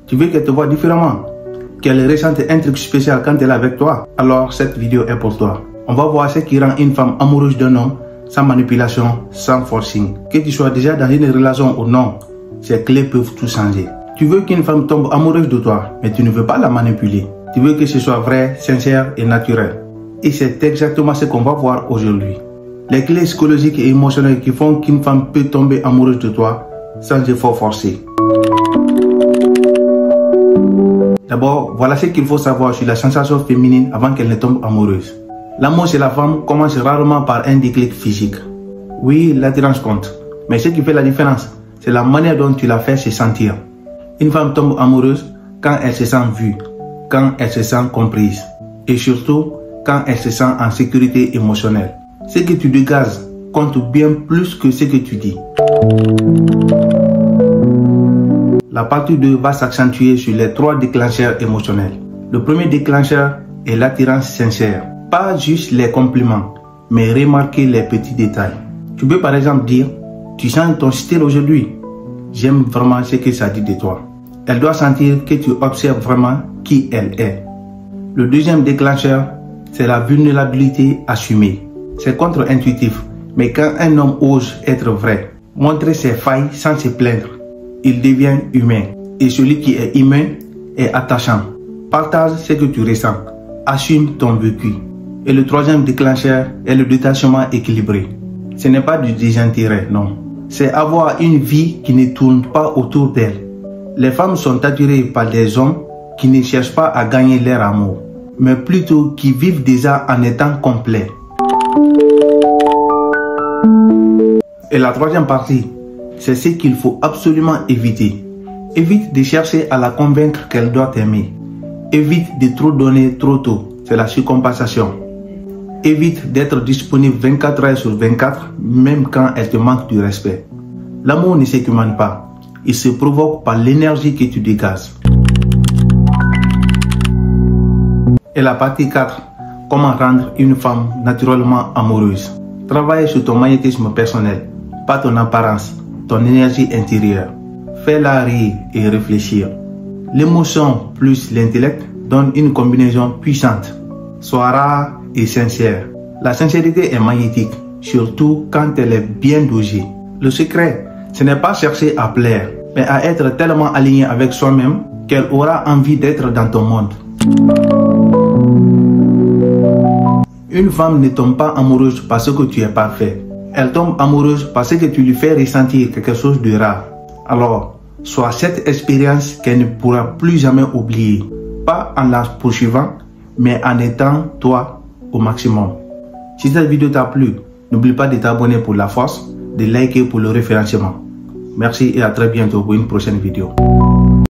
Tu veux qu'elle te voie différemment, qu'elle ressente un truc spécial quand elle est avec toi? Alors cette vidéo est pour toi. On va voir ce qui rend une femme amoureuse d'un homme sans manipulation, sans forcing. Que tu sois déjà dans une relation ou non, ces clés peuvent tout changer. Tu veux qu'une femme tombe amoureuse de toi, mais tu ne veux pas la manipuler. Tu veux que ce soit vrai, sincère et naturel. Et c'est exactement ce qu'on va voir aujourd'hui. Les clés psychologiques et émotionnelles qui font qu'une femme peut tomber amoureuse de toi sans effort forcé. D'abord, voilà ce qu'il faut savoir sur la sensation féminine avant qu'elle ne tombe amoureuse. L'amour chez la femme commence rarement par un déclic physique. Oui, l'attirance compte, mais ce qui fait la différence, c'est la manière dont tu la fais se sentir. Une femme tombe amoureuse quand elle se sent vue, quand elle se sent comprise et surtout quand elle se sent en sécurité émotionnelle. Ce que tu dégages compte bien plus que ce que tu dis. La partie 2 va s'accentuer sur les 3 déclencheurs émotionnels. Le premier déclencheur est l'attirance sincère. Pas juste les compliments, mais remarquer les petits détails. Tu peux par exemple dire, tu sens ton style aujourd'hui. J'aime vraiment ce que ça dit de toi. Elle doit sentir que tu observes vraiment qui elle est. Le deuxième déclencheur, c'est la vulnérabilité assumée. C'est contre-intuitif, mais quand un homme ose être vrai, montrer ses failles sans se plaindre, il devient humain. Et celui qui est humain est attachant. Partage ce que tu ressens. Assume ton vécu. Et le troisième déclencheur est le détachement équilibré. Ce n'est pas du désintérêt, non. C'est avoir une vie qui ne tourne pas autour d'elle. Les femmes sont attirées par des hommes qui ne cherchent pas à gagner leur amour, mais plutôt qui vivent déjà en étant complets. Et la troisième partie, c'est ce qu'il faut absolument éviter. Évite de chercher à la convaincre qu'elle doit t'aimer. Évite de trop donner trop tôt, c'est la surcompensation. Évite d'être disponible 24 heures sur 24, même quand elle te manque du respect. L'amour ne s'écumane pas, il se provoque par l'énergie que tu dégages. Et la partie 4, comment rendre une femme naturellement amoureuse. Travaille sur ton magnétisme personnel, pas ton apparence, ton énergie intérieure. Fais-la rire et réfléchir. L'émotion plus l'intellect donnent une combinaison puissante. Sois rare et sincère. La sincérité est magnétique, surtout quand elle est bien dosée. Le secret, ce n'est pas chercher à plaire, mais à être tellement aligné avec soi-même qu'elle aura envie d'être dans ton monde. Une femme ne tombe pas amoureuse parce que tu es parfait. Elle tombe amoureuse parce que tu lui fais ressentir quelque chose de rare. Alors, sois cette expérience qu'elle ne pourra plus jamais oublier. Pas en la poursuivant, mais en étant toi au maximum. Si cette vidéo t'a plu, n'oublie pas de t'abonner pour la force, de liker pour le référencement. Merci et à très bientôt pour une prochaine vidéo.